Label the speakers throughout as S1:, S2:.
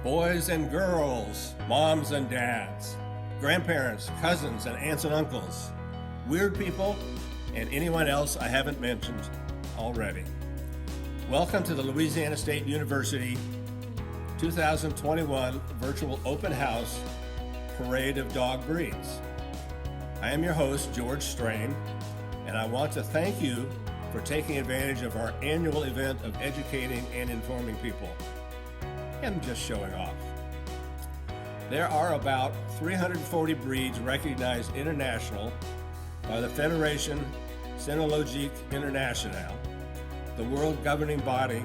S1: Boys and girls, moms and dads, grandparents, cousins and aunts and uncles, weird people, and anyone else I haven't mentioned already. Welcome to the Louisiana State University 2021 Virtual Open House Parade of Dog Breeds. I am your host, George Strain, and I want to thank you for taking advantage of our annual event of educating and informing people and just showing off. There are about 340 breeds recognized international by the Fédération Cénologique Internationale, the world governing body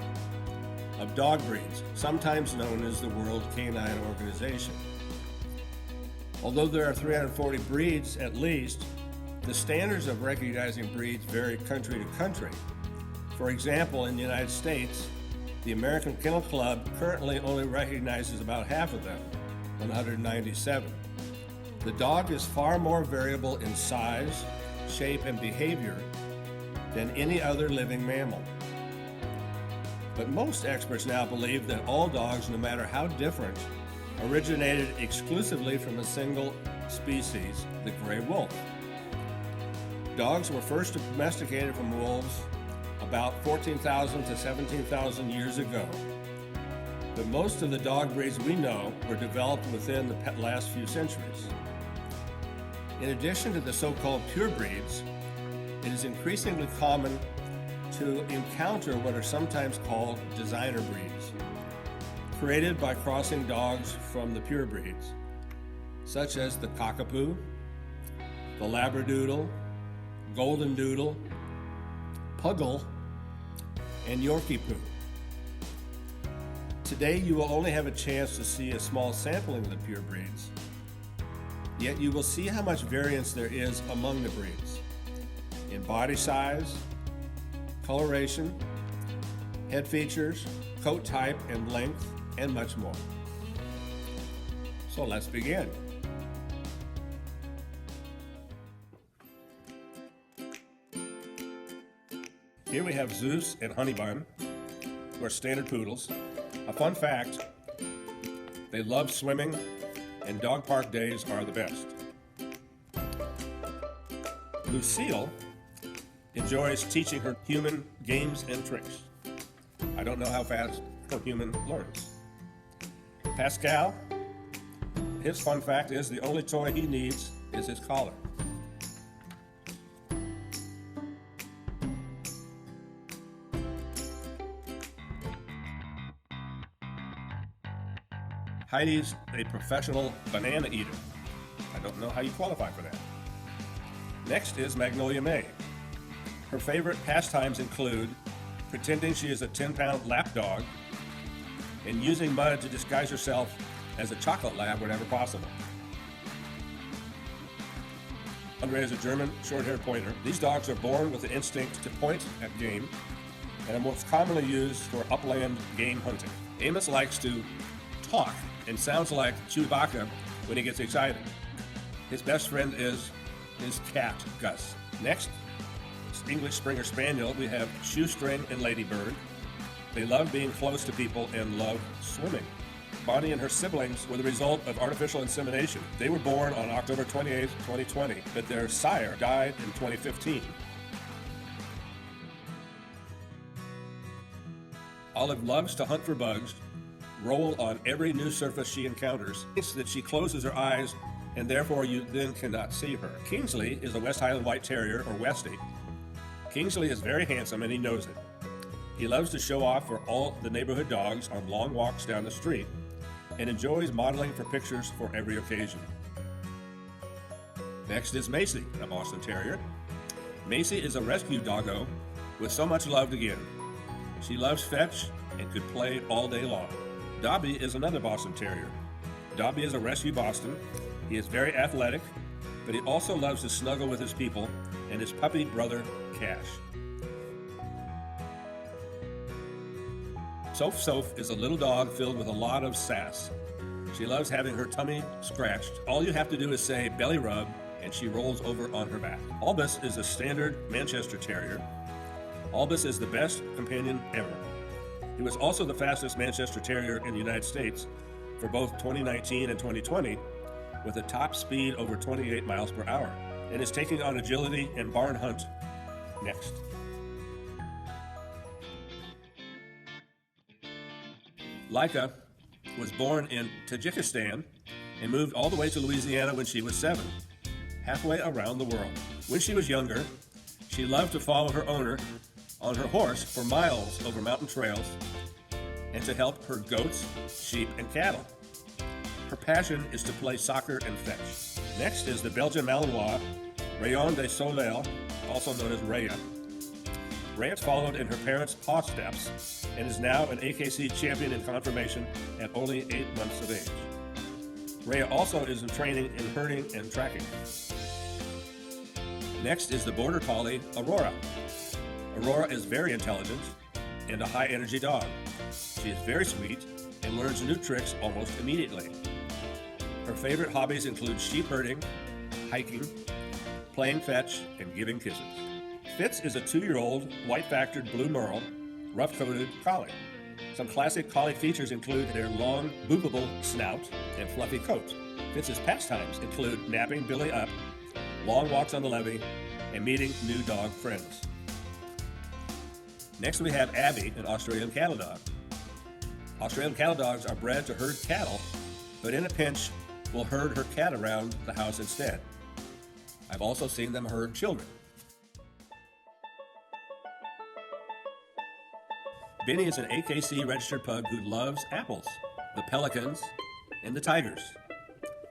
S1: of dog breeds, sometimes known as the World Canine Organization. Although there are 340 breeds at least, the standards of recognizing breeds vary country to country. For example, in the United States, the American Kennel Club currently only recognizes about half of them, 197. The dog is far more variable in size, shape, and behavior than any other living mammal. But most experts now believe that all dogs, no matter how different, originated exclusively from a single species, the gray wolf. Dogs were first domesticated from wolves about 14,000 to 17,000 years ago. But most of the dog breeds we know were developed within the last few centuries. In addition to the so-called pure breeds, it is increasingly common to encounter what are sometimes called designer breeds, created by crossing dogs from the pure breeds, such as the Cockapoo, the Labradoodle, Golden Doodle, Puggle, and Yorkie Poo. Today you will only have a chance to see a small sampling of the pure breeds, yet you will see how much variance there is among the breeds in body size, coloration, head features, coat type and length, and much more. So let's begin. Here we have Zeus and Honeybun, who are standard poodles. A fun fact, they love swimming and dog park days are the best. Lucille enjoys teaching her human games and tricks. I don't know how fast her human learns. Pascal, his fun fact is the only toy he needs is his collar. Heidi's a professional banana eater. I don't know how you qualify for that. Next is Magnolia May. Her favorite pastimes include pretending she is a 10-pound lap dog and using mud to disguise herself as a chocolate lab whenever possible. Andre is a German short-haired pointer. These dogs are born with the instinct to point at game and are most commonly used for upland game hunting. Amos likes to talk and sounds like Chewbacca when he gets excited. His best friend is his cat, Gus. Next, English Springer Spaniel, we have Shoestring and Ladybird. They love being close to people and love swimming. Bonnie and her siblings were the result of artificial insemination. They were born on October 28, 2020, but their sire died in 2015. Olive loves to hunt for bugs, roll on every new surface she encounters. It's that she closes her eyes and therefore you then cannot see her. Kingsley is a West Highland White Terrier, or Westie. Kingsley is very handsome and he knows it. He loves to show off for all the neighborhood dogs on long walks down the street and enjoys modeling for pictures for every occasion. Next is Macy, a Boston Terrier. Macy is a rescue doggo with so much love to give. She loves fetch and could play all day long. Dobby is another Boston Terrier. Dobby is a rescue Boston. He is very athletic, but he also loves to snuggle with his people and his puppy brother, Cash. Soph Soph is a little dog filled with a lot of sass. She loves having her tummy scratched. All you have to do is say belly rub and she rolls over on her back. Albus is a standard Manchester Terrier. Albus is the best companion ever. He was also the fastest Manchester Terrier in the United States for both 2019 and 2020 with a top speed over 28 miles per hour, and is taking on agility and barn hunt next. Laika was born in Tajikistan and moved all the way to Louisiana when she was 7, halfway around the world. When she was younger, she loved to follow her owner on her horse for miles over mountain trails and to help her goats, sheep, and cattle. Her passion is to play soccer and fetch. Next is the Belgian Malinois, Rayon de Soleil, also known as Rhea. Rhea followed in her parents' paw steps and is now an AKC champion in conformation at only 8 months of age. Rhea also is in training in herding and tracking. Next is the Border Collie, Aurora. Aurora is very intelligent and a high-energy dog. She is very sweet and learns new tricks almost immediately. Her favorite hobbies include sheep herding, hiking, playing fetch, and giving kisses. Fitz is a 2-year-old white-factored blue merle, rough-coated collie. Some classic collie features include their long, boopable snout and fluffy coat. Fitz's pastimes include napping Billy up, long walks on the levee, and meeting new dog friends. Next we have Abby, an Australian cattle dog. Australian cattle dogs are bred to herd cattle, but in a pinch will herd her cat around the house instead. I've also seen them herd children. Benny is an AKC registered pug who loves apples, the pelicans, and the tigers.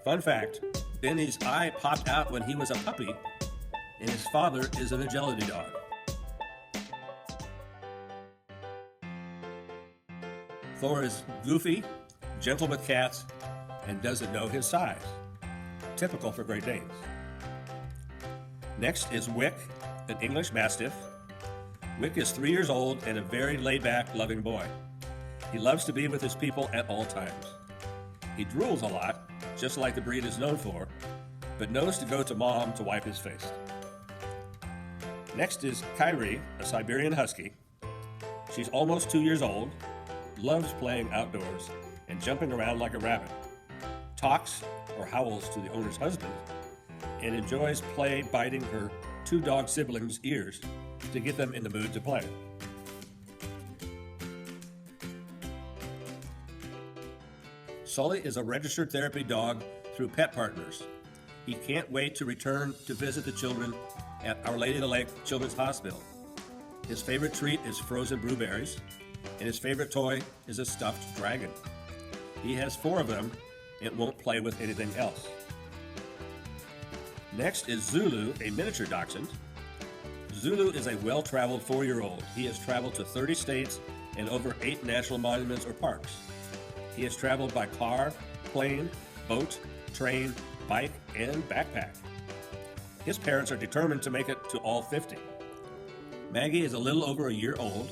S1: Fun fact, Benny's eye popped out when he was a puppy, and his father is an agility dog. Thor is goofy, gentle with cats, and doesn't know his size. Typical for Great Danes. Next is Wick, an English Mastiff. Wick is 3 years old and a very laid-back, loving boy. He loves to be with his people at all times. He drools a lot, just like the breed is known for, but knows to go to mom to wipe his face. Next is Kyrie, a Siberian Husky. She's almost 2 years old, loves playing outdoors and jumping around like a rabbit, talks or howls to the owner's husband, and enjoys play biting her 2 dog siblings' ears to get them in the mood to play. Sully is a registered therapy dog through Pet Partners. He can't wait to return to visit the children at Our Lady of the Lake Children's Hospital. His favorite treat is frozen blueberries, and his favorite toy is a stuffed dragon. He has 4 of them and won't play with anything else. Next is Zulu, a miniature dachshund. Zulu is a well-traveled 4-year-old. He has traveled to 30 states and over 8 national monuments or parks. He has traveled by car, plane, boat, train, bike, and backpack. His parents are determined to make it to all 50. Maggie is a little over a year old.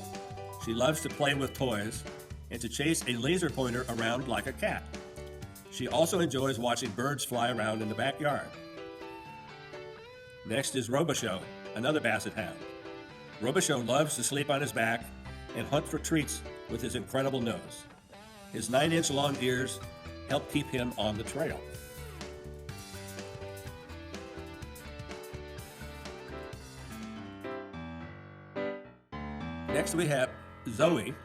S1: She loves to play with toys and to chase a laser pointer around like a cat. She also enjoys watching birds fly around in the backyard. Next is Robichaux, another Basset Hound. Robichaux loves to sleep on his back and hunt for treats with his incredible nose. His 9-inch long ears help keep him on the trail. Next we have Zoe,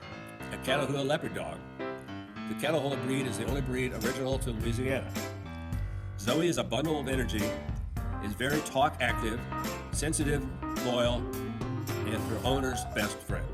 S1: a Catahoula leopard dog. The Catahoula breed is the only breed original to Louisiana. Zoe is a bundle of energy, is very talk active, sensitive, loyal, and her owner's best friend.